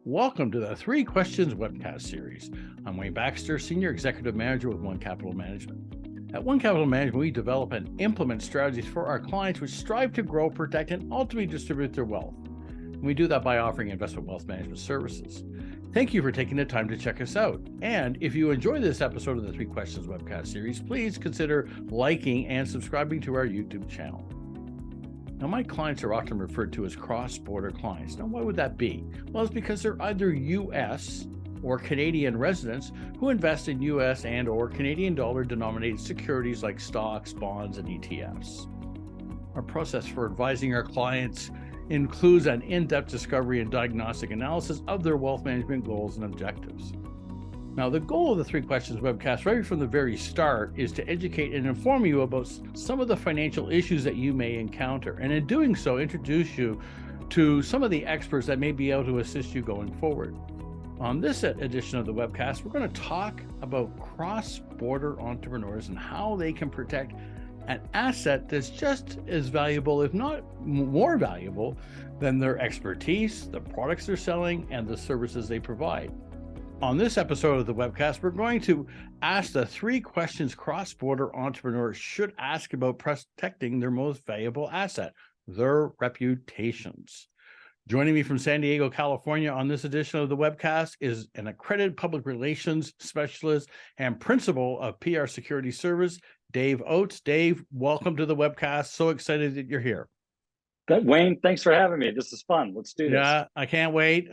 Welcome to the Three Questions webcast series. I'm Wayne Baxter, Senior Executive Manager with One Capital Management. At One Capital Management, we develop and implement strategies for our clients which strive to grow, protect, and ultimately distribute their wealth. And we do that by offering investment wealth management services. Thank you for taking the time to check us out. And if you enjoy this episode of the Three Questions webcast series, please consider liking and subscribing to our YouTube channel. Now, my clients are often referred to as cross-border clients. Now, why would that be? Well, it's because they're either U.S. or Canadian residents who invest in U.S. and or Canadian dollar-denominated securities like stocks, bonds, and ETFs. Our process for advising our clients includes an in-depth discovery and diagnostic analysis of their wealth management goals and objectives. Now, the goal of the Three Questions webcast right from the very start is to educate and inform you about some of the financial issues that you may encounter, and in doing so, introduce you to some of the experts that may be able to assist you going forward. On this edition of the webcast, we're going to talk about cross-border entrepreneurs and how they can protect an asset that's just as valuable, if not more valuable, than their expertise, the products they're selling, and the services they provide. On this episode of the webcast, we're going to ask the three questions cross-border entrepreneurs should ask about protecting their most valuable asset, their reputations. Joining me from San Diego, California on this edition of the webcast is an accredited public relations specialist and principal of PR Security Service, Dave Oates. Dave, welcome to the webcast. So excited that you're here. Wayne, thanks for having me. This is fun. Let's do this. Yeah, I can't wait.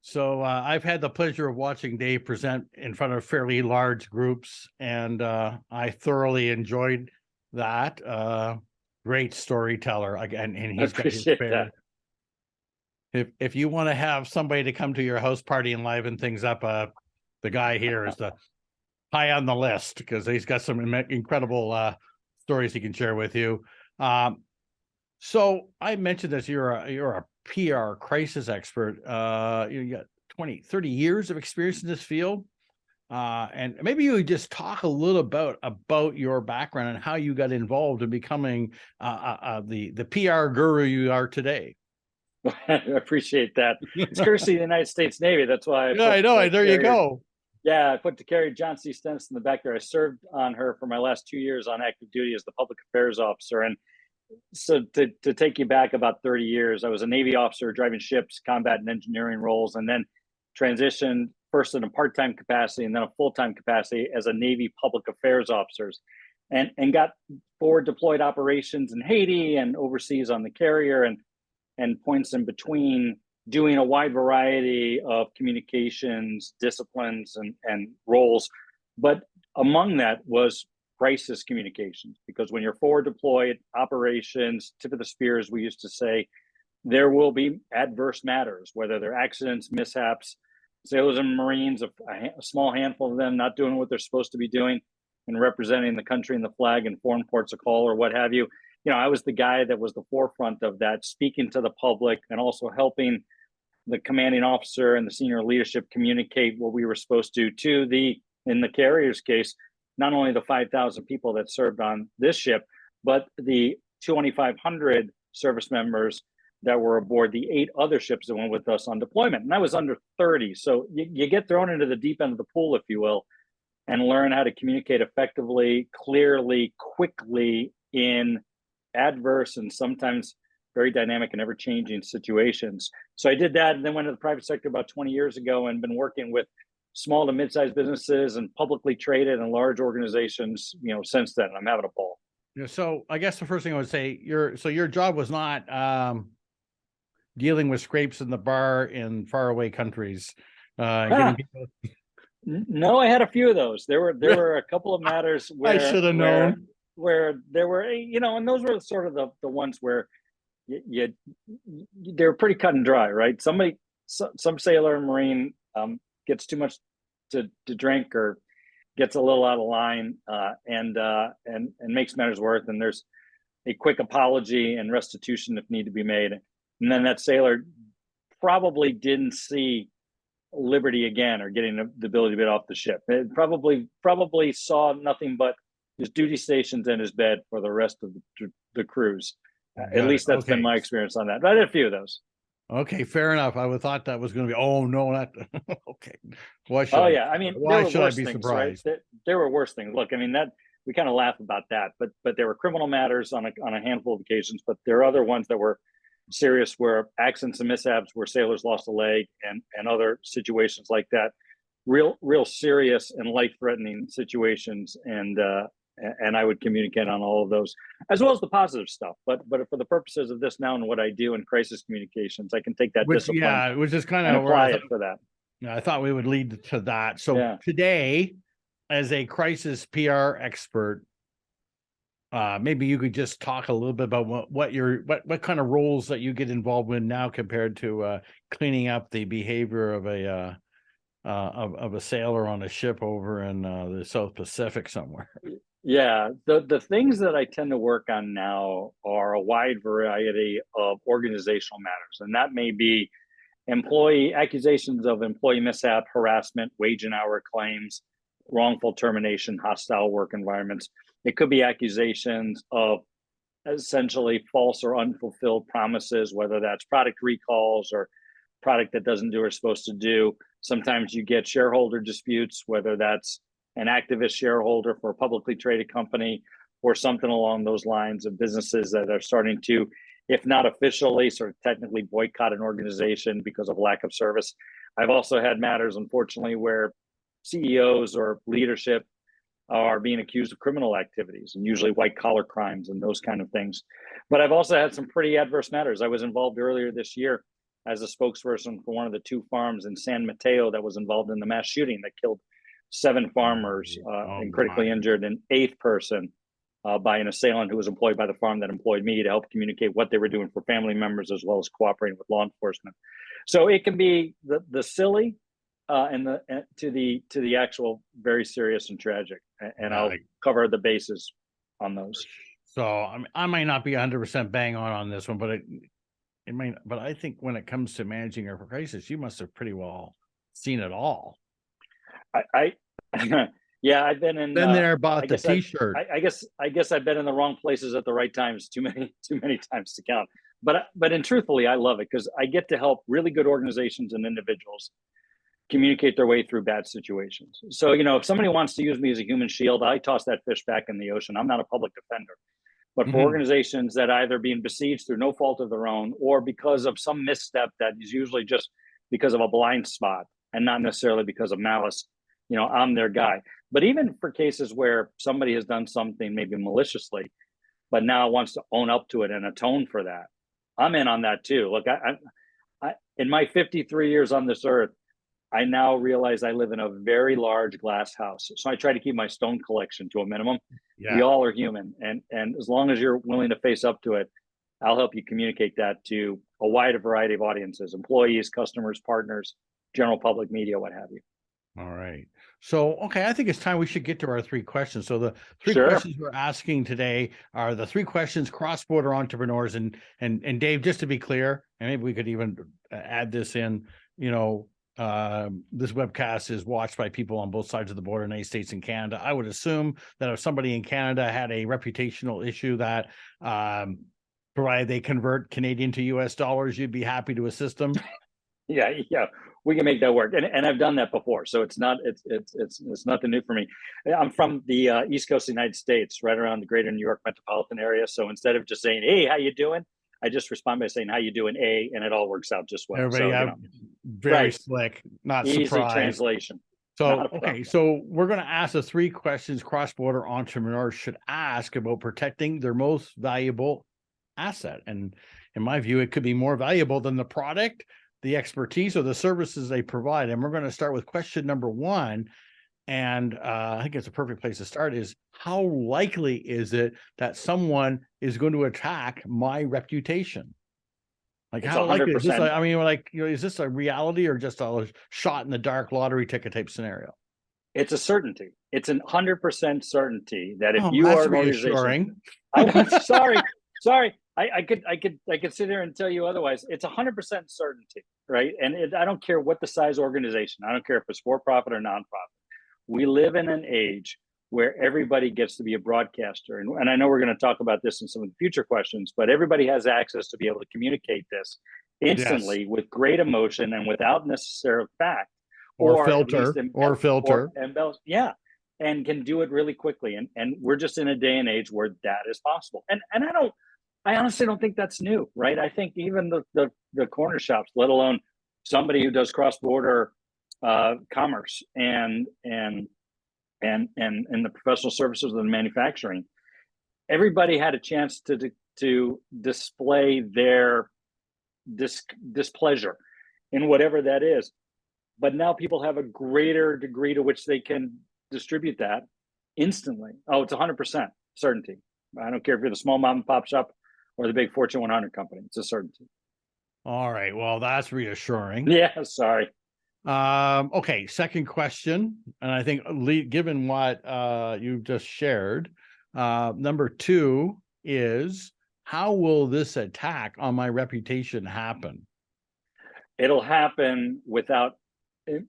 So I've had the pleasure of watching Dave present in front of fairly large groups, and I thoroughly enjoyed that. Great storyteller again, and he's got his fair. If you want to have somebody to come to your house party and liven things up, the guy here is the high on the list because he's got some incredible stories he can share with you. So I mentioned this, you're a PR crisis expert. You got 30 years of experience in this field. And maybe you would just talk a little about your background and how you got involved in becoming the PR guru you are today. I appreciate that. It's courtesy of the United States Navy. That's why I know. There you go. Yeah, I put to carry John C. Stennis in the back there. I served on her for my last 2 years on active duty as the public affairs officer. And so to take you back about 30 years, I was a Navy officer driving ships, combat and engineering roles, and then transitioned first in a part-time capacity and then a full-time capacity as a Navy public affairs officer, and got forward deployed operations in Haiti and overseas on the carrier and points in between, doing a wide variety of communications disciplines and roles. But among that was crisis communications, because when you're forward deployed operations, tip of the spear, as we used to say, there will be adverse matters, whether they're accidents, mishaps, sailors and Marines, a small handful of them not doing what they're supposed to be doing and representing the country and the flag in foreign ports of call or what have you. You know, I was the guy that was the forefront of that, speaking to the public and also helping the commanding officer and the senior leadership communicate what we were supposed to in the carrier's case, not only the 5,000 people that served on this ship, but the 2,500 service members that were aboard the 8 other ships that went with us on deployment. And I was under 30. So you get thrown into the deep end of the pool, if you will, and learn how to communicate effectively, clearly, quickly in adverse and sometimes very dynamic and ever-changing situations. So I did that and then went to the private sector about 20 years ago and been working with small to mid-sized businesses and publicly traded and large organizations, since then. I'm having a ball. Yeah, so I guess the first thing I would say, your job was not dealing with scrapes in the bar in faraway countries. Getting people... No, I had a few of those. There were a couple of matters where I should have known. Where there were, and those were sort of the ones where they're pretty cut and dry, right? Some sailor or Marine gets too much to drink or gets a little out of line and makes matters worse. And there's a quick apology and restitution if need to be made. And then that sailor probably didn't see liberty again or getting the ability to get off the ship. It probably saw nothing but his duty stations and his bed for the rest of the cruise. At least that's been my experience on that. But I did a few of those. Okay, fair enough. I would thought that was going to be, oh no, not okay. Oh yeah, I mean, there Why were should I worse be things, right? surprised? There were worse things. Look, I mean, that we kind of laugh about that, but there were criminal matters on a handful of occasions, but there are other ones that were serious, where accidents and mishaps where sailors lost a leg, and other situations like that, real serious and life threatening situations, and I would communicate on all of those, as well as the positive stuff. But for the purposes of this now and what I do in crisis communications, I can take that Which, discipline yeah, which is kind and of where apply it for that. I thought we would lead to that. So Yeah. today, as a crisis PR expert, maybe you could just talk a little bit about what kind of roles that you get involved with now compared to cleaning up the behavior of a sailor on a ship over in the South Pacific somewhere. Yeah, the things that I tend to work on now are a wide variety of organizational matters, and that may be employee accusations of employee mishap, harassment, wage and hour claims, wrongful termination, hostile work environments. It could be accusations of essentially false or unfulfilled promises, whether that's product recalls or product that doesn't do what it's supposed to do. Sometimes you get shareholder disputes, whether that's an activist shareholder for a publicly traded company or something along those lines, of businesses that are starting to, if not officially, sort of technically boycott an organization because of lack of service. I've also had matters, unfortunately, where CEOs or leadership are being accused of criminal activities, and usually white collar crimes and those kind of things. But I've also had some pretty adverse matters. I was involved earlier this year as a spokesperson for one of the two farms in San Mateo that was involved in the mass shooting that killed 7 farmers and critically injured an 8th person by an assailant who was employed by the farm that employed me to help communicate what they were doing for family members, as well as cooperating with law enforcement. So it can be the silly to the actual very serious and tragic, and I'll cover the bases on those. So I might not be 100% bang on this one, but it might. But I think when it comes to managing a crisis, you must have pretty well seen it all. I yeah, I've been there, bought the T-shirt. I guess I've been in the wrong places at the right times too many times to count. But and truthfully, I love it because I get to help really good organizations and individuals communicate their way through bad situations. So, if somebody wants to use me as a human shield, I toss that fish back in the ocean. I'm not a public defender. But for organizations that either being besieged through no fault of their own, or because of some misstep that is usually just because of a blind spot and not necessarily because of malice, I'm their guy. But even for cases where somebody has done something maybe maliciously, but now wants to own up to it and atone for that, I'm in on that too. Look, I in my 53 years on this earth, I now realize I live in a very large glass house. So I try to keep my stone collection to a minimum. Yeah. We all are human. And as long as you're willing to face up to it, I'll help you communicate that to a wide variety of audiences, employees, customers, partners, general public, media, what have you. All right. So, okay, I think it's time we should get to our 3 questions. So the 3 questions we're asking today are the 3 questions cross-border entrepreneurs. And Dave, just to be clear, and maybe we could even add this in, this webcast is watched by people on both sides of the border, United States and Canada. I would assume that if somebody in Canada had a reputational issue that, provided they convert Canadian to US dollars, you'd be happy to assist them. Yeah, we can make that work, and I've done that before, so it's nothing new for me. I'm from the East Coast of the United States, right around the greater New York metropolitan area. So instead of just saying, "Hey, how you doing?" I just respond by saying, "How you doing, A?" and it all works out just well. Everybody, very slick, not easy surprised. Translation. So, okay, so we're going to ask the 3 questions cross-border entrepreneurs should ask about protecting their most valuable asset. And in my view, it could be more valuable than the product, the expertise, or the services they provide. And we're going to start with question number 1. And I think it's a perfect place to start is, how likely is it that someone is going to attack my reputation? Like, how likely is this? I mean, is this a reality or just a shot in the dark lottery ticket type scenario? It's a certainty. It's 100% certainty that if you are an organization, sorry. I could sit here and tell you otherwise. It's 100% certainty, right? And I don't care what the size organization. I don't care if it's for-profit or nonprofit. We live in an age where everybody gets to be a broadcaster. And I know we're going to talk about this in some of the future questions, but everybody has access to be able to communicate this Yes. instantly with great emotion and without necessary fact, Or or at least filter, or filter. embellish, yeah, and can do it really quickly. And we're just in a day and age where that is possible. And I honestly don't think that's new, right? I think even the corner shops, let alone somebody who does cross border commerce and the professional services and manufacturing, everybody had a chance to display their displeasure in whatever that is. But now people have a greater degree to which they can distribute that instantly. Oh, it's 100% certainty. I don't care if you're the small mom and pop shop or the big Fortune 100 company. It's a certainty. All right. Well, that's reassuring. Yeah, sorry. Okay, second question, and I think given what you've just shared, number 2 is, how will this attack on my reputation happen? It'll happen without,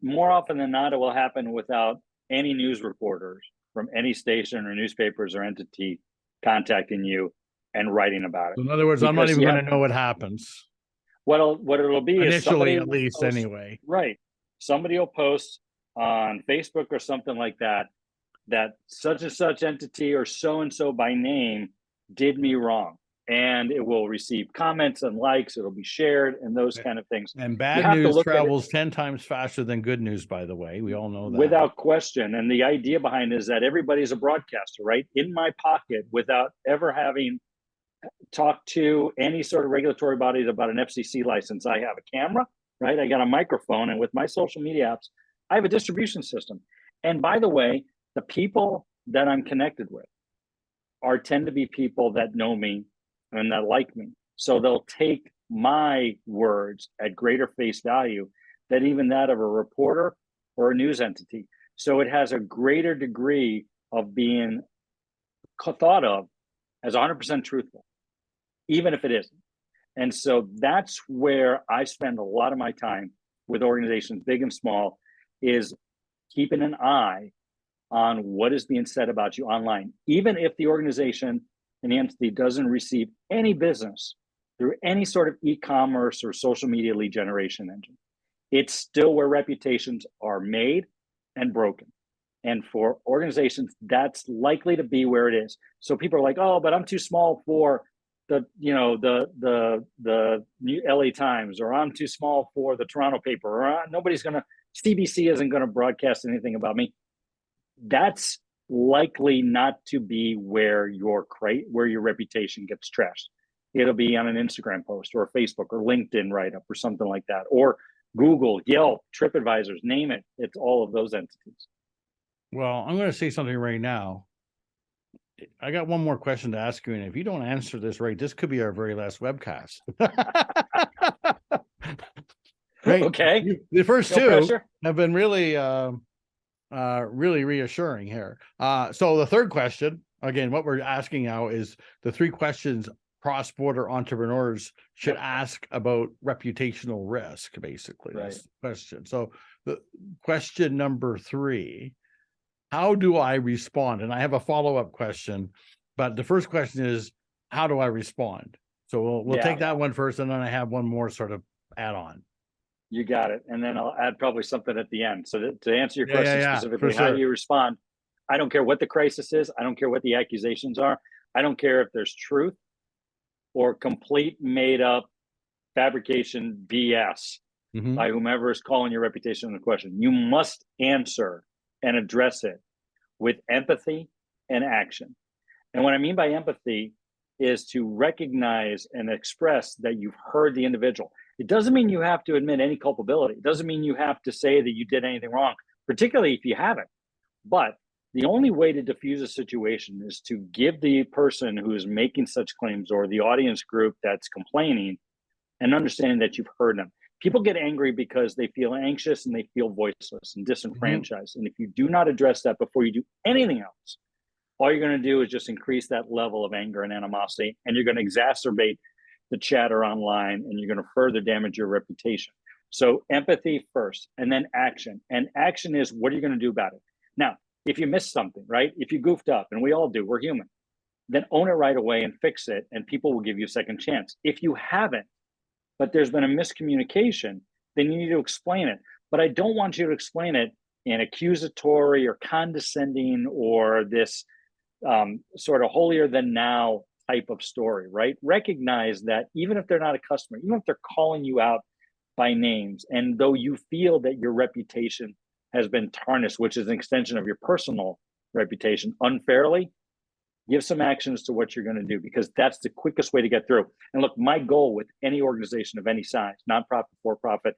more often than not, it will happen without any news reporters from any station or newspapers or entity contacting you and writing about it. In other words, I'm not even going to know what happens. What it'll be is Initially, at least, anyway. Right. Somebody will post on Facebook or something like that, that such and such entity or so and so by name did me wrong. And it will receive comments and likes, it'll be shared and those kind of things. And bad news travels 10 times faster than good news, by the way. We all know that. Without question. And the idea behind it is that everybody's a broadcaster, right? In my pocket, without ever having talked to any sort of regulatory bodies about an FCC license. I have a camera, right? I got a microphone, and with my social media apps, I have a distribution system. And by the way, the people that I'm connected with tend to be people that know me and that like me. So they'll take my words at greater face value than even that of a reporter or a news entity. So it has a greater degree of being thought of as 100% truthful, even if it isn't. And so that's where I spend a lot of my time with organizations, big and small, is keeping an eye on what is being said about you online. Even if the organization and the entity doesn't receive any business through any sort of e-commerce or social media lead generation engine, it's still where reputations are made and broken. And for organizations, that's likely to be where it is. So people are like, oh, but I'm too small for the New LA Times, or I'm too small for the Toronto paper, or CBC isn't going to broadcast anything about me. That's likely not to be where your reputation gets trashed. It'll be on an Instagram post or a Facebook or LinkedIn write-up or something like that, or Google, Yelp, TripAdvisors, name it. It's all of those entities. Well, I'm going to say something right now. I got one more question to ask you, and if you don't answer this right, this could be our very last webcast. Right? Okay. The first No two pressure. have been really, really reassuring here. So the third question, again, what we're asking now is the 3 questions cross-border entrepreneurs should ask about reputational risk, basically. Right. That's the question. So the question number 3, how do I respond? And I have a follow-up question, but the first question is, how do I respond? So we'll take that one first, and then I have one more sort of add-on. You got it. And then I'll add probably something at the end. So to answer your question specifically, sure. How do you respond? I don't care what the crisis is. I don't care what the accusations are. I don't care if there's truth or complete made up fabrication BS by whomever is calling your reputation into question. You must answer and address it with empathy and action. And what I mean by empathy is to recognize and express that you've heard the individual. It doesn't mean you have to admit any culpability. It doesn't mean you have to say that you did anything wrong, particularly if you haven't. But the only way to diffuse a situation is to give the person who is making such claims, or the audience group that's complaining, an understanding that you've heard them. People get angry because they feel anxious and they feel voiceless and disenfranchised. And if you do not address that before you do anything else, all you're going to do is just increase that level of anger and animosity, and you're going to exacerbate the chatter online, and you're going to further damage your reputation. So empathy first, and then action. And action is, what are you going to do about it? Now, if you missed something, right? If you goofed up, and we all do, we're human, then own it right away and fix it, and people will give you a second chance. If you haven't, but there's been a miscommunication, then you need to explain it. But I don't want you to explain it in accusatory or condescending or this sort of holier than now type of story, right? Recognize that even if they're not a customer, even if they're calling you out by names, and though you feel that your reputation has been tarnished, which is an extension of your personal reputation unfairly, give some actions to what you're going to do, because that's the quickest way to get through. And look, my goal with any organization of any size, nonprofit, for-profit,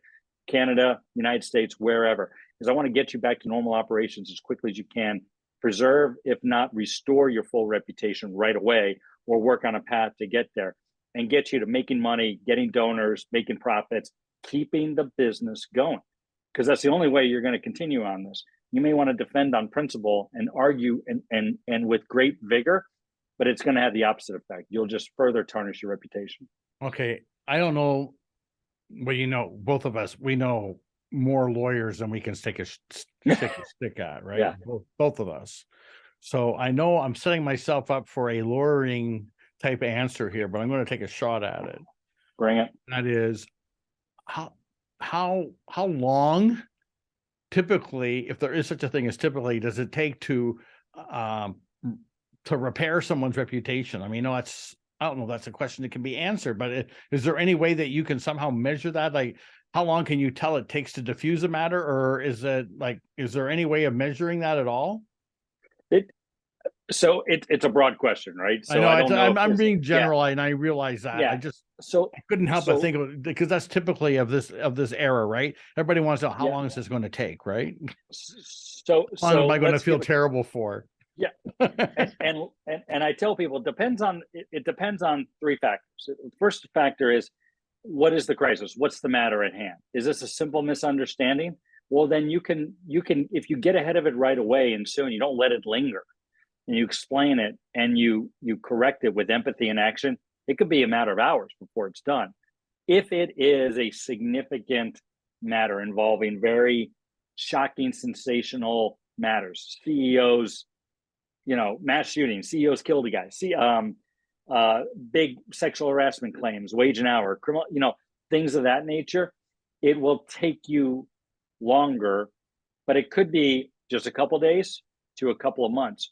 Canada, United States, wherever, is I want to get you back to normal operations as quickly as you can, preserve, if not restore, your full reputation right away, or work on a path to get there and get you to making money, getting donors, making profits, keeping the business going. Because that's the only way you're going to continue on this. You may want to defend on principle and argue and with great vigor, but it's going to have the opposite effect. You'll just further tarnish your reputation. Okay. I don't know. Well, both of us, we know more lawyers than we can stick a stick at, right? Yeah. Both of us. So I know I'm setting myself up for a lawyering type answer here, but I'm going to take a shot at it. Bring it. That is, how long typically, if there is such a thing as typically, does it take to repair someone's reputation? I mean, no, I don't know, that's a question that can be answered, but is there any way that you can somehow measure that? Like, how long can you tell it takes to diffuse a matter? Or is there any way of measuring that at all? So it's a broad question, right? So I I don't know. I'm being general, and I realize that. Yeah. I couldn't help but think of it, because that's typically of this era, right? Everybody wants to know how long is this going to take, right? So how long am I going to feel terrible for? Yeah. and I tell people it depends on three factors. The first factor is, what is the crisis? What's the matter at hand? Is this a simple misunderstanding? Well, then you can, if you get ahead of it right away and soon, you don't let it linger, and you explain it and you correct it with empathy and action, it could be a matter of hours before it's done. If it is a significant matter involving very shocking, sensational matters, CEOs, mass shootings, CEOs killed a guy, big sexual harassment claims, wage and hour, criminal, things of that nature, it will take you longer, but it could be just a couple of days to a couple of months.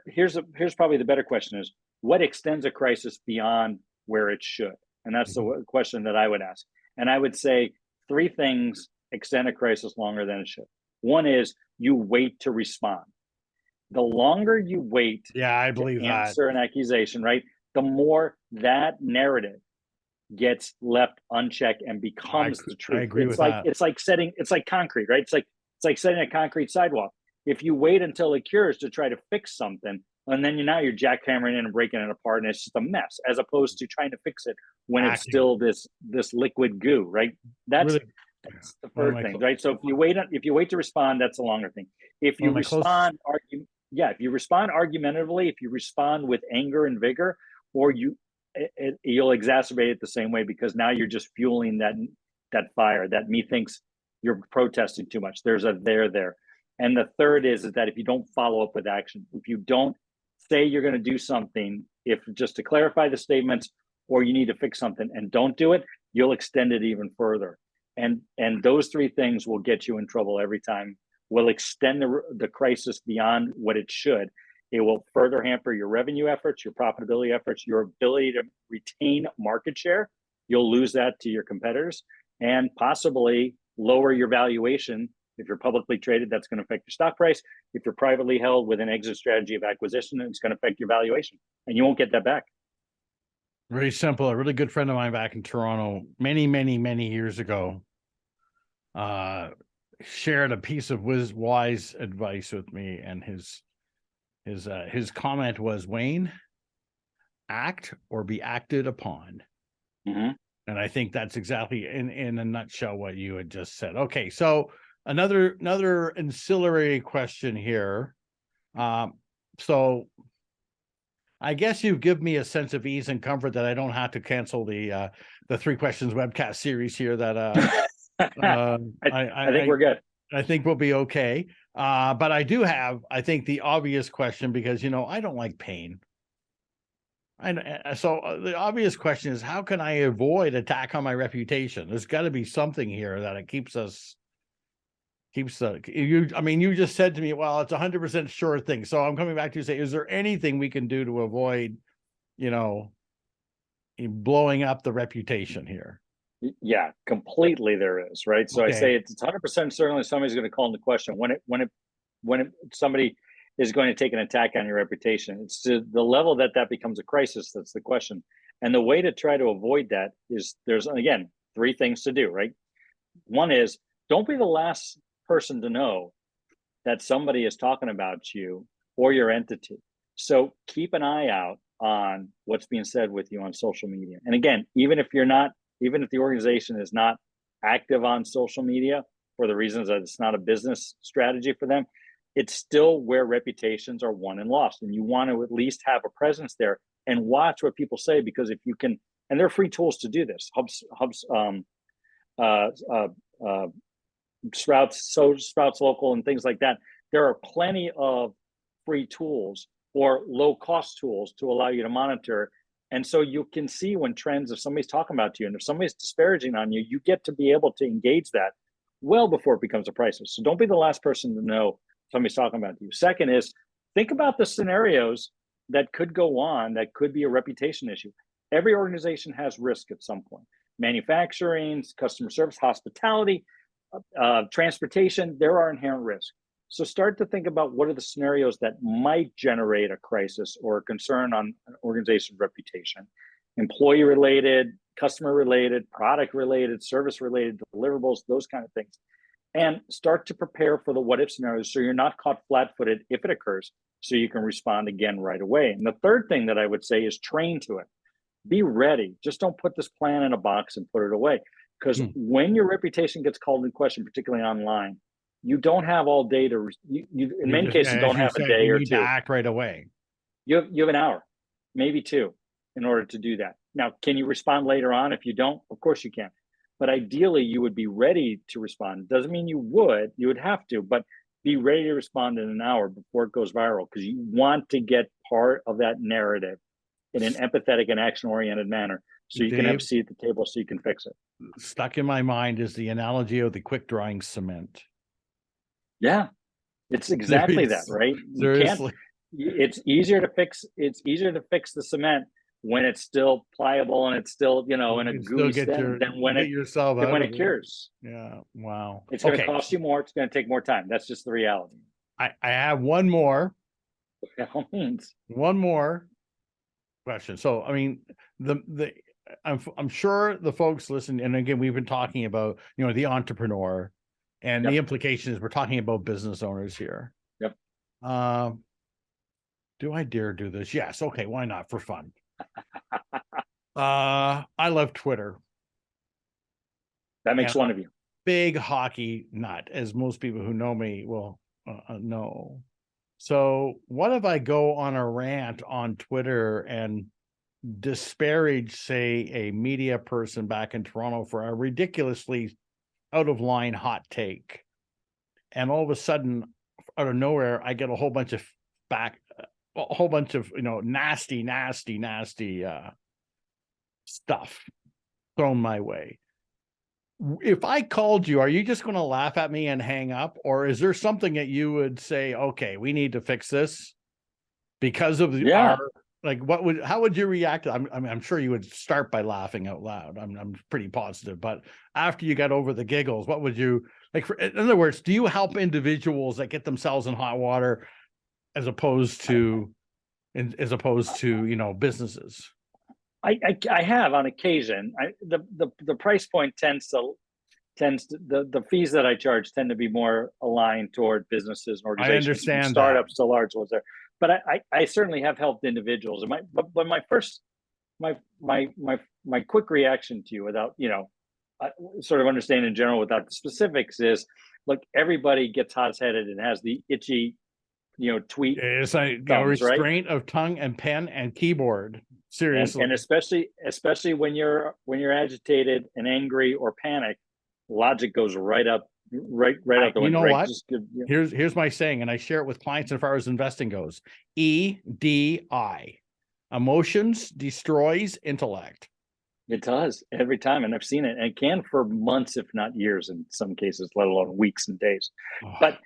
Here's probably the better question is, what extends a crisis beyond where it should? And that's the question that I would ask. And I would say three things extend a crisis longer than it should. One is you wait to respond. The longer you wait I believe to answer an accusation, right, the more that narrative gets left unchecked and becomes the truth. I agree with that. It's like concrete, right? It's like setting a concrete sidewalk. If you wait until it cures to try to fix something, and then now you're jackhammering in and breaking it apart, and it's just a mess, as opposed to trying to fix it when it's still this liquid goo, right? That's the first thing, right? So if you wait to respond, that's a longer thing. If you respond argumentatively, if you respond with anger and vigor, or you'll exacerbate it the same way, because now you're just fueling that fire that methinks you're protesting too much. There's a there. And the third is that if you don't follow up with action, if you don't say you're going to do something, if just to clarify the statements, or you need to fix something and don't do it, you'll extend it even further. And those three things will get you in trouble every time. Will extend the crisis beyond what it should. It will further hamper your revenue efforts, your profitability efforts, your ability to retain market share. You'll lose that to your competitors, and possibly lower your valuation. If you're publicly traded, that's going to affect your stock price. If you're privately held with an exit strategy of acquisition, it's going to affect your valuation, and you won't get that back. Very simple. A really good friend of mine back in Toronto many, many, many years ago shared a piece of wise advice with me, and his comment was, Wayne, act or be acted upon. Mm-hmm. And I think that's exactly in a nutshell what you had just said. Okay, so another ancillary question here. So I guess you give me a sense of ease and comfort that I don't have to cancel the 3 questions webcast series here. That I think we're good. I think we'll be okay. But I do have, I think, the obvious question, because I don't like pain. So the obvious question is, how can I avoid attack on my reputation? There's got to be something here that it keeps you just said to me, well, it's 100% sure thing. So I'm coming back to you say, is there anything we can do to avoid, blowing up the reputation here? Yeah, completely there is, right? So okay. I say it's 100% certainly somebody's going to call into question when somebody is going to take an attack on your reputation. It's to the level that becomes a crisis. That's the question. And the way to try to avoid that is there's, again, 3 things to do, right? One is, don't be the last person to know that somebody is talking about you or your entity. So keep an eye out on what's being said with you on social media. And again, even if the organization is not active on social media for the reasons that it's not a business strategy for them, it's still where reputations are won and lost. And you want to at least have a presence there and watch what people say, because if you can, and there are free tools to do this, Sprouts Local and things like that. There are plenty of free tools or low cost tools to allow you to monitor. And so you can see when trends, if somebody's talking about you and if somebody's disparaging on you, you get to be able to engage that well before it becomes a crisis. So don't be the last person to know somebody's talking about you. Second is, think about the scenarios that could go on that could be a reputation issue. Every organization has risk at some point. Manufacturing, customer service, hospitality, transportation, there are inherent risks. So start to think about what are the scenarios that might generate a crisis or a concern on an organization's reputation. Employee related, customer related, product related, service related, deliverables, those kind of things. And start to prepare for the what if scenarios so you're not caught flat-footed if it occurs, so you can respond again right away. And the third thing that I would say is train to it. Be ready. Just don't put this plan in a box and put it away. Because when your reputation gets called in question, particularly online, you don't have all day to, in many cases, don't have a day or 2. To act right away. You have an hour, maybe 2, in order to do that. Now, can you respond later on? If you don't, of course you can. But ideally, you would be ready to respond. Doesn't mean you would have to, but be ready to respond in an hour before it goes viral, because you want to get part of that narrative in an empathetic and action-oriented manner, so you can have a seat at the table so you can fix it. Stuck in my mind is the analogy of the quick-drying cement. Yeah, it's exactly that, right? Seriously. It's easier to fix the cement when it's still pliable and it's still, in a gooey state than when it cures. Yeah. Wow. It's going to cost you more. It's going to take more time. That's just the reality. I have one more. By all means. One more question. So, I mean, I'm sure the folks listen, and again, we've been talking about, the entrepreneur, and the implication is we're talking about business owners here. Yep. Do I dare do this? Yes. Okay. Why not? For fun. I love Twitter. That makes one of you. Big hockey nut, as most people who know me will know. So what if I go on a rant on Twitter and disparage, say, a media person back in Toronto for a ridiculously out of line hot take, and all of a sudden, out of nowhere, I get a whole bunch of nasty stuff thrown my way. If I called you, are you just going to laugh at me and hang up, or is there something that you would say, okay, we need to fix this because of our, how would you react? I'm sure you would start by laughing out loud. I'm pretty positive, but after you got over the giggles, what would you like? In other words, do you help individuals that get themselves in hot water as opposed to businesses? I have on occasion. The price point tends to the fees that I charge tend to be more aligned toward businesses and organizations. I understand, from startups to large ones there. But I certainly have helped individuals. And my quick reaction to you, without sort of understanding in general without the specifics, is, look, everybody gets hot-headed and has the itchy tweet. It's a restraint of tongue and pen and keyboard. Seriously, and especially when you're agitated and angry or panicked, logic goes right out the window. You know what? Here's my saying, and I share it with clients as far as investing goes. EDI. Emotions destroys intellect. It does every time, and I've seen it, and it can for months, if not years, in some cases, let alone weeks and days. Oh. But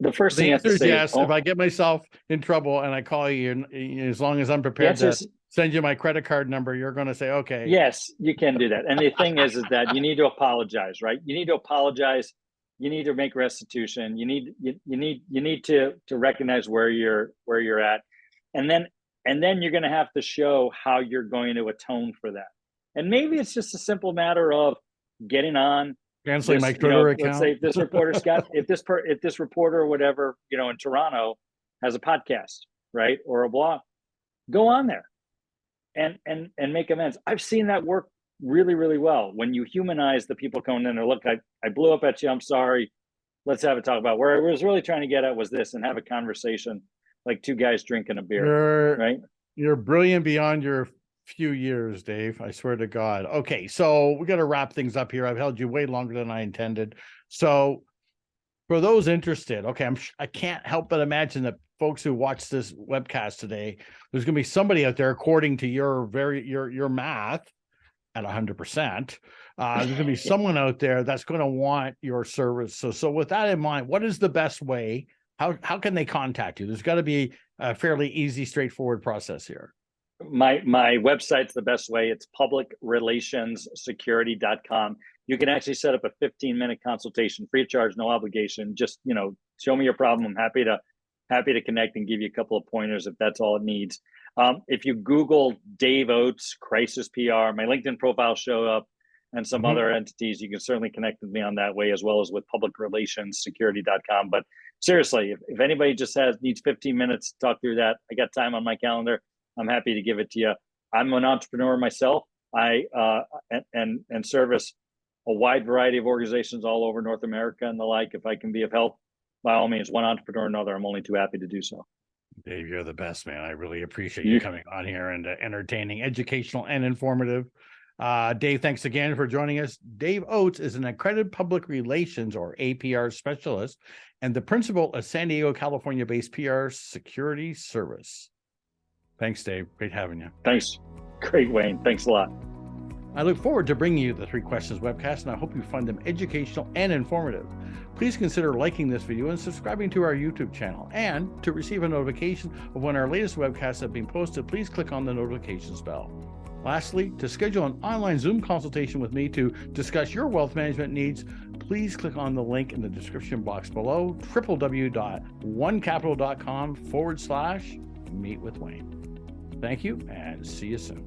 the first thing The you have to answer is say yes. is, If I get myself in trouble and I call you, and as long as I'm prepared to send you my credit card number, you're going to say, okay. Yes, you can do that. And the thing is that you need to apologize, right? You need to apologize. You need to make restitution. You need to recognize where you're at, and then you're going to have to show how you're going to atone for that. And maybe it's just a simple matter of getting on, canceling my Twitter account. Let's say if this reporter, Scott, if this reporter or whatever, in Toronto has a podcast, right, or a blog, go on there and make amends. I've seen that work really, really well. When you humanize the people coming in, or look, I blew up at you. I'm sorry. Let's have a talk about where I was really trying to get at was this, and have a conversation like two guys drinking a beer, right? You're brilliant beyond your few years, Dave. I swear to God. Okay, so we got to wrap things up here. I've held you way longer than I intended. So for those interested, okay, I can't help but imagine that folks who watch this webcast today, there's going to be somebody out there, according to your math, at 100%. There's going to be someone out there that's going to want your service. So with that in mind, what is the best way? How can they contact you? There's got to be a fairly easy, straightforward process here. My website's the best way. It's publicrelationssecurity.com. You can actually set up a 15-minute consultation, free of charge, no obligation. Just, show me your problem. I'm happy to connect and give you a couple of pointers if that's all it needs. If you Google Dave Oates, Crisis PR, my LinkedIn profile show up, and some other entities, you can certainly connect with me on that way, as well as with publicrelationssecurity.com. But seriously, if anybody just needs 15 minutes to talk through that, I got time on my calendar. I'm happy to give it to you. I'm an entrepreneur myself. I and service a wide variety of organizations all over North America and the like. If I can be of help, by all means, one entrepreneur or another, I'm only too happy to do so. Dave, you're the best, man. I really appreciate you coming on here and entertaining, educational, and informative. Dave, thanks again for joining us. Dave Oates is an accredited public relations, or APR specialist, and the principal of San Diego, California-based PR security service. Thanks, Dave. Great having you. Thanks. Great, Wayne. Thanks a lot. I look forward to bringing you the 3 Questions webcast, and I hope you find them educational and informative. Please consider liking this video and subscribing to our YouTube channel. And to receive a notification of when our latest webcasts have been posted, please click on the notifications bell. Lastly, to schedule an online Zoom consultation with me to discuss your wealth management needs, please click on the link in the description box below, www.onecapital.com/meet with Wayne. Thank you, and see you soon.